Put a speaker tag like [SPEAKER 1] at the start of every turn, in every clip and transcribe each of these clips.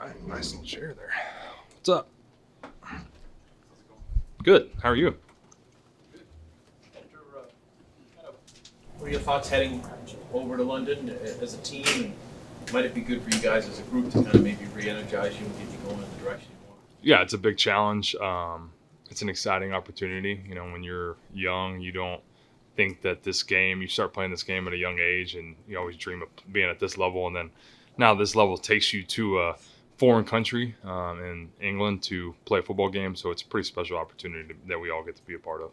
[SPEAKER 1] right, nice little chair there. What's up? Good. How are you?
[SPEAKER 2] What are your thoughts heading over to London as a team? And might it be good for you guys as a group to kind of maybe re-energize you and get you going in the direction you want?
[SPEAKER 1] Yeah, it's a big challenge. It's an exciting opportunity. You know, when you're young, you don't think that you start playing this game at a young age, and you always dream of being at this level. And then now this level takes you to a foreign country in England to play a football game. So it's a pretty special opportunity that we all get to be a part of.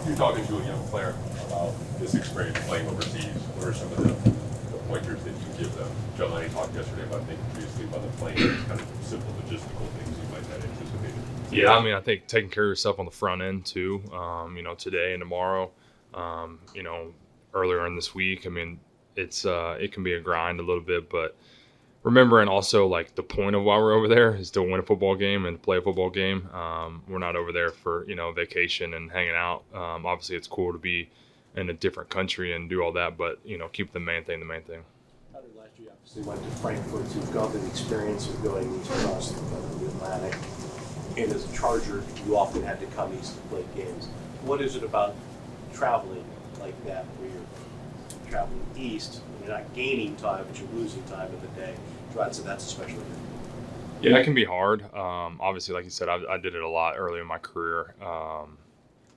[SPEAKER 3] You're talking to a young player about this experience playing overseas. What are some of the pointers that you give them? Joe Lenny talked yesterday about making sure you sleep on the plane. It's kind of simple logistical things you might not anticipate.
[SPEAKER 1] Yeah, I mean, I think taking care of yourself on the front end too. You know, today and tomorrow. You know, earlier in this week. I mean, it can be a grind a little bit, but remembering also like the point of why we're over there is to win a football game and play a football game. We're not over there for vacation and hanging out. Obviously, it's cool to be in a different country and do all that, but keep the main thing the main thing.
[SPEAKER 4] How did last year? Obviously, went to Frankfurt. So you've gone through the experience of going across the Atlantic, and as a Charger, you often had to come east to play games. What is it about traveling like that, where you're traveling east? You're not gaining time, but you're losing time in the day. So that's especially good.
[SPEAKER 1] Yeah, it can be hard. Obviously, like you said, I did it a lot early in my career.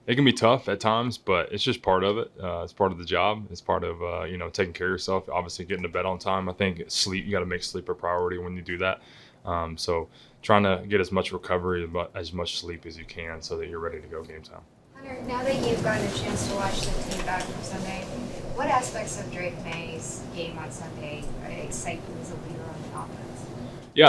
[SPEAKER 1] It can be tough at times, but it's just part of it. It's part of the job. It's part of taking care of yourself. Obviously, getting to bed on time. I think sleep. You got to make sleep a priority when you do that. So trying to get as much recovery, as much sleep as you can, so that you're ready to go game time.
[SPEAKER 5] Hunter, now that you've gotten a chance to watch the team back from Sunday, what aspects of Drake May's game on Sunday excite you as a leader on the offense?
[SPEAKER 1] Yeah,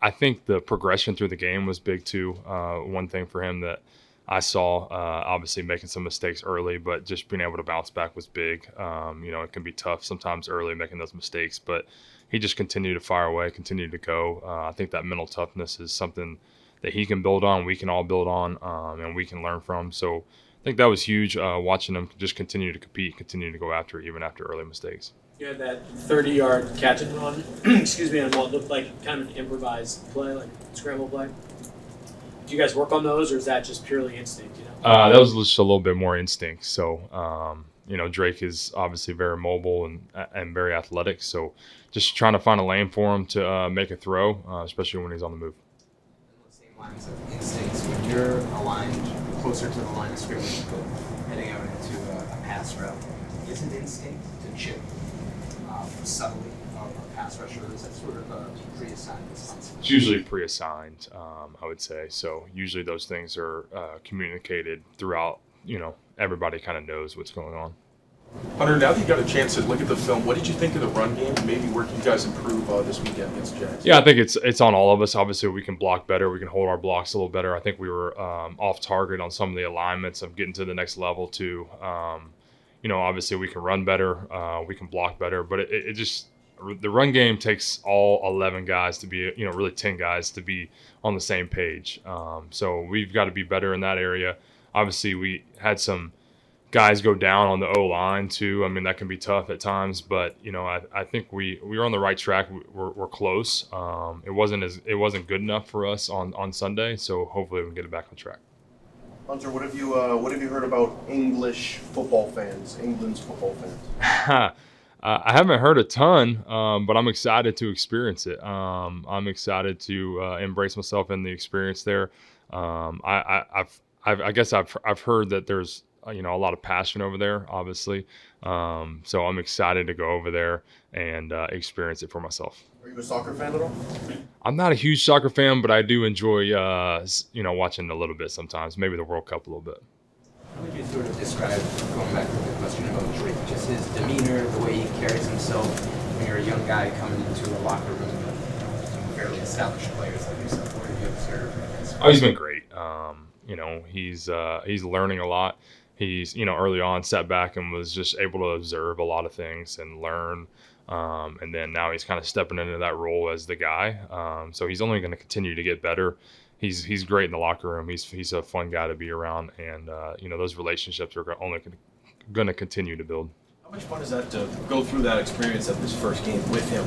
[SPEAKER 1] I think the progression through the game was big too. One thing for him that I saw, obviously making some mistakes early, but just being able to bounce back was big. It can be tough sometimes early making those mistakes, but he just continued to fire away, continued to go. I think that mental toughness is something that he can build on, we can all build on, and we can learn from. So I think that was huge, watching him just continue to compete, continue to go after it, even after early mistakes.
[SPEAKER 6] You had that 30-yard catch and run, excuse me, on what looked like kind of an improvised play, like scramble play. Do you guys work on those, or is that just purely instinct?
[SPEAKER 1] That was just a little bit more instinct. So, Drake is obviously very mobile and very athletic. So just trying to find a lane for him to make a throw, especially when he's on the move.
[SPEAKER 7] The same lines of instincts, when you're aligned closer to the line of scrimmage, but heading out into a pass route, is it instinct to chip subtly a pass rusher, or is that sort of a pre-assigned responsibility?
[SPEAKER 1] It's usually pre-assigned, I would say. So usually those things are communicated throughout. Everybody kind of knows what's going on.
[SPEAKER 3] Hunter, now that you got a chance to look at the film, what did you think of the run game? Maybe where can you guys improve this weekend against Jags?
[SPEAKER 1] Yeah, I think it's on all of us. Obviously, we can block better. We can hold our blocks a little better. I think we were off target on some of the alignments of getting to the next level too. Obviously we can run better. We can block better. But it just the run game takes all 11 guys to be, really 10 guys to be on the same page. So we've got to be better in that area. Obviously, we had some guys go down on the O-line too. I mean, that can be tough at times, but I think we were on the right track. We're close. It wasn't good enough for us on Sunday, so hopefully we can get it back on track.
[SPEAKER 4] Hunter, what have you heard about English football fans, England's football fans?
[SPEAKER 1] I haven't heard a ton, but I'm excited to experience it. I'm excited to embrace myself in the experience there. I guess I've heard that there's a lot of passion over there, obviously. So I'm excited to go over there and experience it for myself.
[SPEAKER 4] Are you a soccer fan at all?
[SPEAKER 1] I'm not a huge soccer fan, but I do enjoy watching a little bit sometimes, maybe the World Cup a little bit.
[SPEAKER 7] How would you sort of describe, going back to the question about Drake, just his demeanor, the way he carries himself when you're a young guy coming into a locker room with some fairly established players like yourself? What have you observed?
[SPEAKER 1] Oh, he's been great. He's learning a lot. He's, early on sat back and was just able to observe a lot of things and learn. And then now he's kind of stepping into that role as the guy. So he's only going to continue to get better. He's great in the locker room. He's a fun guy to be around. And, those relationships are only going to continue to build.
[SPEAKER 2] How much fun is that to go through that experience of this first game with him,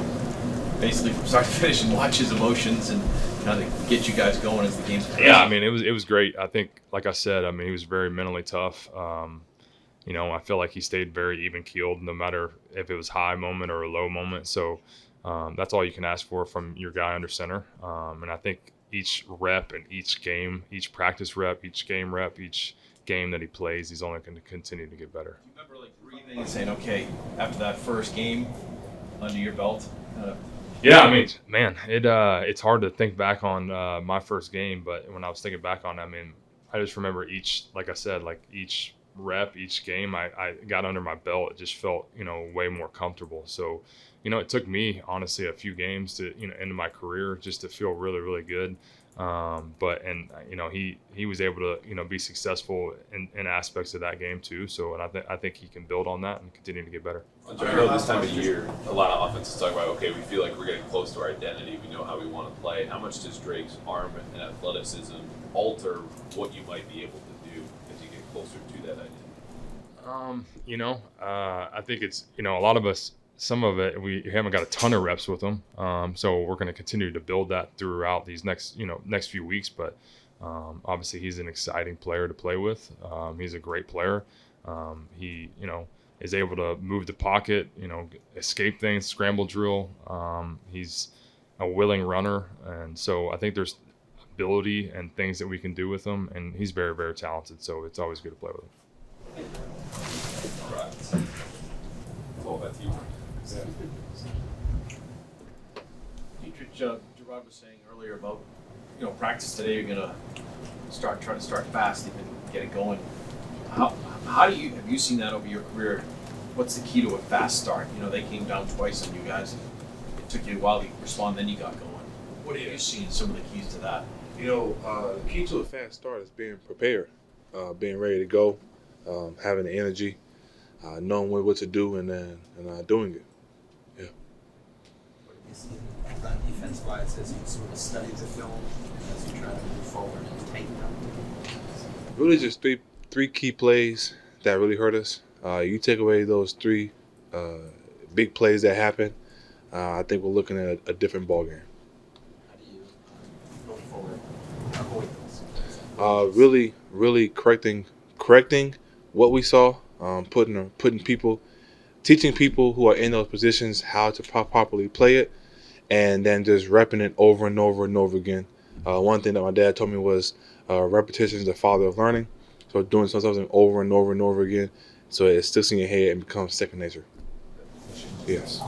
[SPEAKER 2] basically from start to finish, and watch his emotions and kind of get you guys going as the game's progressing?
[SPEAKER 1] Yeah, I mean, it was great. I think, like I said, I mean, he was very mentally tough. You know, I feel like he stayed very even keeled, no matter if it was high moment or a low moment. So that's all you can ask for from your guy under center. And I think each rep and each game, each practice rep, each game rep, each game that he plays, he's only going to continue to get better.
[SPEAKER 2] Do you remember like breathing and saying, okay, after that first game under your belt?
[SPEAKER 1] Yeah, I mean, man, it's hard to think back on my first game, but when I was thinking back on it, I mean, I just remember each, like I said, like each rep, each game I got under my belt, it just felt, you know, way more comfortable. So, you know, it took me honestly a few games to, you know, end my career just to feel really, really good. But you know, he was able to, you know, be successful in aspects of that game too. So, and I think he can build on that and continue to get better.
[SPEAKER 8] I know this time of year, a lot of offenses talk about, okay, we feel like we're getting close to our identity. We know how we want to play. How much does Drake's arm and athleticism alter what you might be able to do as you get closer to that identity?
[SPEAKER 1] You know, I think it's, you know, a lot of us, some of it, we haven't got a ton of reps with him. So we're going to continue to build that throughout these next few weeks. But obviously he's an exciting player to play with. He's a great player. He, you know, is able to move the pocket, you know, escape things, scramble drill. He's a willing runner. And so I think there's ability and things that we can do with him. And he's very, very talented. So it's always good to play with him.
[SPEAKER 8] Right. All that teamwork.
[SPEAKER 2] Deatrich, Gerard was saying earlier about, you know, practice today, you're gonna try to start fast, even get it going. How do you, have you seen that over your career? What's the key to a fast start? You know, they came down twice on you guys. It took you a while to respond, then you got going. What have you seen, some of the keys to that?
[SPEAKER 9] You know, the key to a fast start is being prepared, being ready to go, having the energy, knowing what to do, and then doing it. Yeah.
[SPEAKER 7] What have you seen run defense-wise as you sort of study the film as you try to move forward and take them?
[SPEAKER 9] Really, just three key plays that really hurt us. You take away those three big plays that happen, I think we're looking at a different ballgame.
[SPEAKER 7] How do you, going forward, avoid those?
[SPEAKER 9] Really correcting what we saw, teaching people who are in those positions how to properly play it, and then just repping it over and over and over again. One thing that my dad told me was repetition is the father of learning. So doing something over and over and over again, so it sticks in your head and becomes second nature. Yes.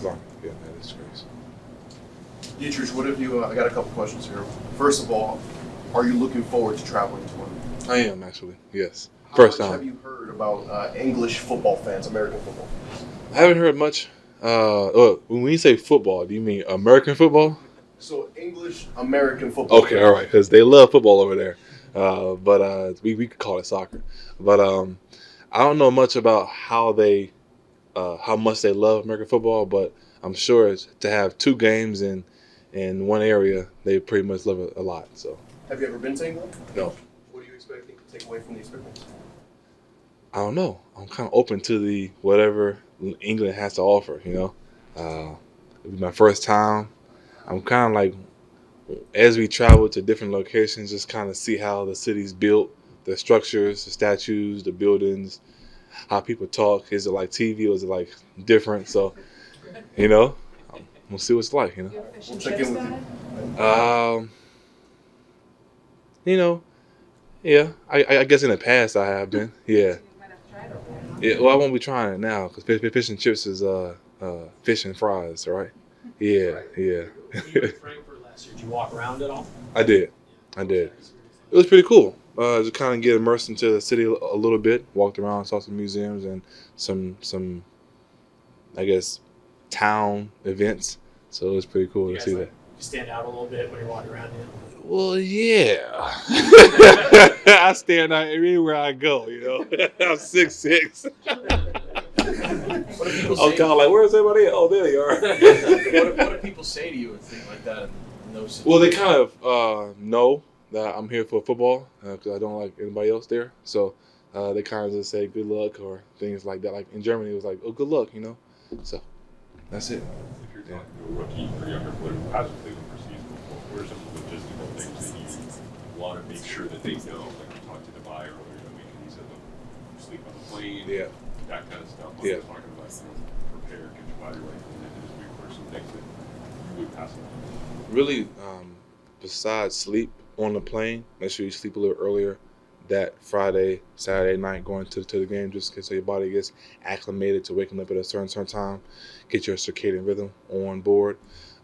[SPEAKER 9] Yeah, that is crazy.
[SPEAKER 10] Deatrich, what have you? I got a couple questions here. First of all, are you looking forward to traveling to London?
[SPEAKER 9] I am actually. Yes.
[SPEAKER 10] How
[SPEAKER 9] First
[SPEAKER 10] much
[SPEAKER 9] time.
[SPEAKER 10] have you heard about English football fans, American football fans?
[SPEAKER 9] I haven't heard much. When you say football, do you mean American football?
[SPEAKER 10] So English American football.
[SPEAKER 9] Okay, all right, because they love football over there. But we could call it soccer. But I don't know much about how much they love American football, but I'm sure to have two games in one area, they pretty much love it a lot. So.
[SPEAKER 10] Have you ever been to England?
[SPEAKER 9] No.
[SPEAKER 10] What are you expecting to take away from the experience?
[SPEAKER 9] I don't know. I'm kind of open to the whatever England has to offer. You know, it'll be my first time. I'm kind of like, as we travel to different locations, just kind of see how the city's built, the structures, the statues, the buildings, how people talk. Is it like TV or is it like different? So, you know, we'll see what it's like. You know.
[SPEAKER 10] We'll check in with you.
[SPEAKER 9] You know, yeah. I guess in the past I have been. Yeah. Yeah. Well, I won't be trying it now because fish and chips is fish and fries, right? Yeah. Yeah.
[SPEAKER 6] When you were in Frankfurt last year, did you walk around at all?
[SPEAKER 9] I did. It was pretty cool. Just kind of get immersed into the city a little bit. Walked around, saw some museums and some, I guess, town events. So it was pretty cool
[SPEAKER 6] You
[SPEAKER 9] to
[SPEAKER 6] guys,
[SPEAKER 9] see
[SPEAKER 6] like,
[SPEAKER 9] that.
[SPEAKER 6] you stand out a little bit when you're walking around.
[SPEAKER 9] Well, yeah. I stand out everywhere I go. You know, I'm 6'6".
[SPEAKER 2] What do people
[SPEAKER 9] I'm
[SPEAKER 2] say?
[SPEAKER 9] kind of like, where's everybody? Oh, there they are.
[SPEAKER 2] What do people say to you and things like that in those situations?
[SPEAKER 9] Well, they kind of know that I'm here for football because I don't like anybody else there. So they kind of just say good luck or things like that. Like in Germany, it was like, oh, good luck, you know. So that's it.
[SPEAKER 3] If you're talking to a rookie or younger player who hasn't played in preseason before, what are some of the logistical things that you want to make sure that they know? Like we talked to Dubai earlier in the week, and he said, look, you sleep on the plane, that kind of stuff. I'm talking about, prepare, get your body ready for the this week. What are some things that you would pass on?
[SPEAKER 9] Really, besides sleep on the plane, make sure you sleep a little earlier that Friday, Saturday night going to the game, just so your body gets acclimated to waking up at a certain time. Get your circadian rhythm on board.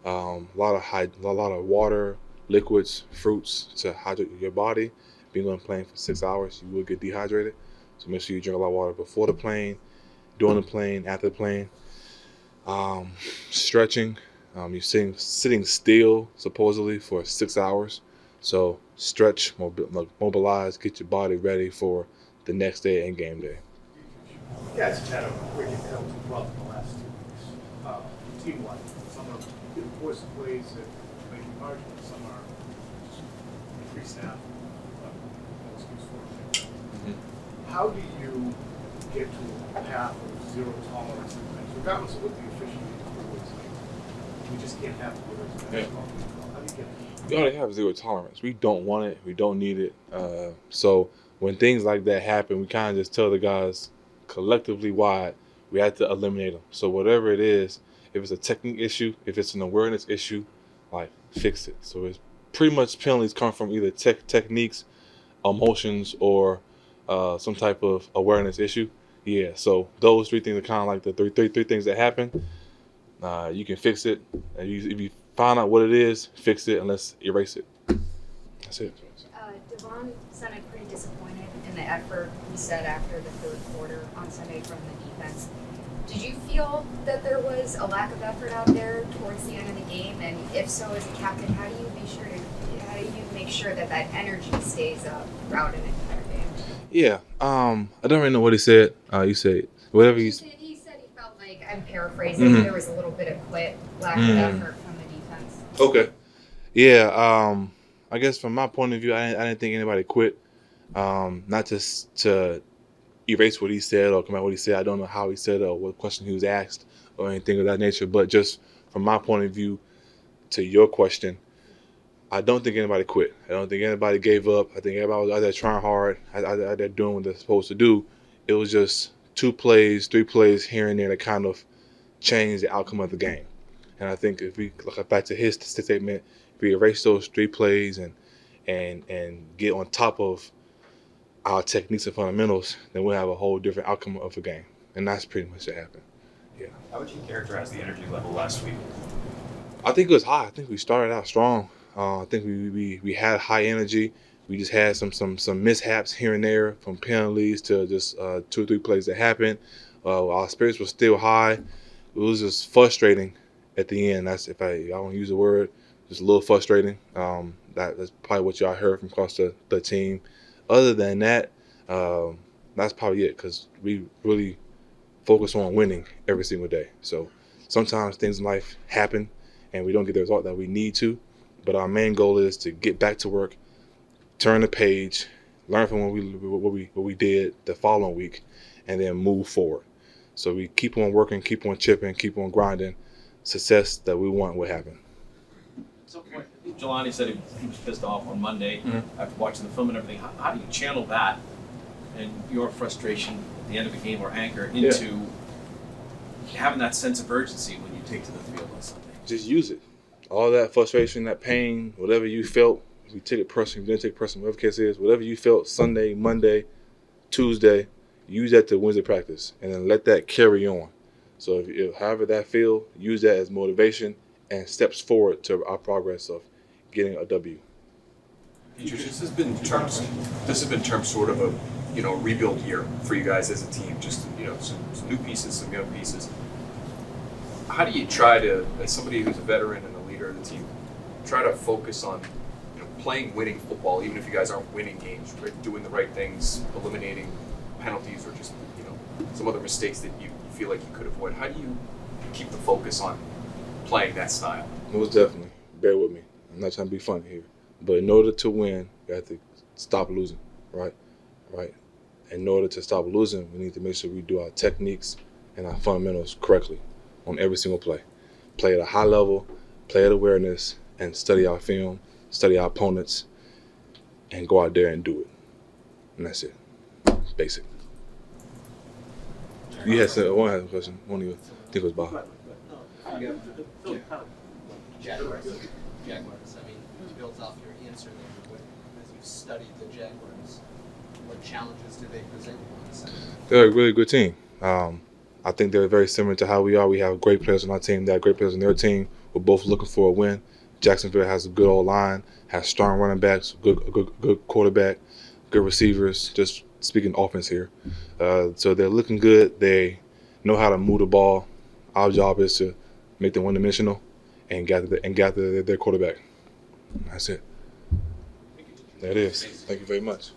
[SPEAKER 9] A lot of water, liquids, fruits to hydrate your body. Being on the plane for 6 hours, you will get dehydrated. So make sure you drink a lot of water before the plane, during the plane, after the plane. Stretching. You're sitting still supposedly for 6 hours. So stretch, mobilize, get your body ready for the next day and game day.
[SPEAKER 4] You guys have had a pretty penalty run in the last 2 weeks. Team-wide, some are enforced plays that make you marginal, some are just increased snap. No excuse for it. How do you get to a path of zero tolerance in things, regardless of what the official is like? We just can't have it. How do you get it?
[SPEAKER 9] We already have zero tolerance. We don't want it. We don't need it. So when things like that happen, we kind of just tell the guys collectively wide, we have to eliminate them. So whatever it is, if it's a technique issue, if it's an awareness issue, like fix it. So it's pretty much penalties come from either techniques, emotions, or some type of awareness issue. Yeah. So those 3 things are kind of like the three things that happen. You can fix it. If you find out what it is, fix it, and let's erase it. That's it.
[SPEAKER 5] Devon sounded pretty disappointed in the effort he said after the third quarter on Sunday from the defense. Did you feel that there was a lack of effort out there towards the end of the game? And if so, as a captain, how do you make sure that that energy stays up throughout an entire game?
[SPEAKER 9] Yeah. I don't really know what he said. You said whatever you said.
[SPEAKER 5] He said he felt like, I'm paraphrasing, there was a little bit of lack of effort from the defense.
[SPEAKER 9] Okay. Yeah. I guess from my point of view, I didn't think anybody quit. Not just to erase what he said or come out what he said. I don't know how he said it or what question he was asked or anything of that nature. But just from my point of view, to your question, I don't think anybody quit. I don't think anybody gave up. I think everybody was out there trying hard, out there doing what they're supposed to do. It was just 2 plays, 3 plays here and there that kind of changed the outcome of the game. And I think if we look back to his statement, if we erase those 3 plays and get on top of our techniques and fundamentals, then we'll have a whole different outcome of the game. And that's pretty much what happened. Yeah.
[SPEAKER 11] How would you characterize the energy level last week?
[SPEAKER 9] I think it was high. I think we started out strong. I think we had high energy. We just had some mishaps here and there, from penalties to just 2 or 3 plays that happened. Our spirits were still high. It was just frustrating at the end. That's, if I want to use the word, just a little frustrating. That's probably what y'all heard from across the team. Other than that, that's probably it, because we really focus on winning every single day. So sometimes things in life happen and we don't get the result that we need to, but our main goal is to get back to work, turn the page, learn from what we did the following week, and then move forward. So we keep on working, keep on chipping, keep on grinding. Success that we want will happen.
[SPEAKER 2] So, I think Jelani said he was pissed off on Monday after watching the film and everything. How do you channel that and your frustration at the end of a game or anger into having that sense of urgency when you take to the field on Sunday?
[SPEAKER 9] Just use it. All that frustration, that pain, whatever you felt, if you take it personally, if you didn't take it personally, whatever the case is, whatever you felt Sunday, Monday, Tuesday, use that to Wednesday practice, and then let that carry on. So if however that feel, use that as motivation and steps forward to our progress of getting a W.
[SPEAKER 11] Deatrich, this has been termed sort of a rebuild year for you guys as a team. Just some new pieces, some young pieces. How do you try to, as somebody who's a veteran and a leader of the team, try to focus on playing winning football, even if you guys aren't winning games, right? Doing the right things, eliminating penalties, or just some other mistakes that you feel like you could avoid? How do you keep the focus on playing that style?
[SPEAKER 9] Most definitely. Bear with me. I'm not trying to be funny here. But in order to win, you have to stop losing, right? in order to stop losing, we need to make sure we do our techniques and our fundamentals correctly on every single play. Play at a high level, play at awareness, and study our film, study our opponents, and go out there and do it. And that's it. Basic. You had said one question. One of you, I think it was Bob.
[SPEAKER 7] Jaguars. I mean, to build off your answer there, as you've studied the Jaguars, what challenges do they present you on the side?
[SPEAKER 9] They're a really good team. I think they're very similar to how we are. We have great players on our team. They have great players on their team. We're both looking for a win. Jacksonville has a good old line, has strong running backs, good quarterback, good receivers. Just speaking offense here, so they're looking good. They know how to move the ball. Our job is to make them one-dimensional and gather their quarterback. That's it. There it is. Thank you very much.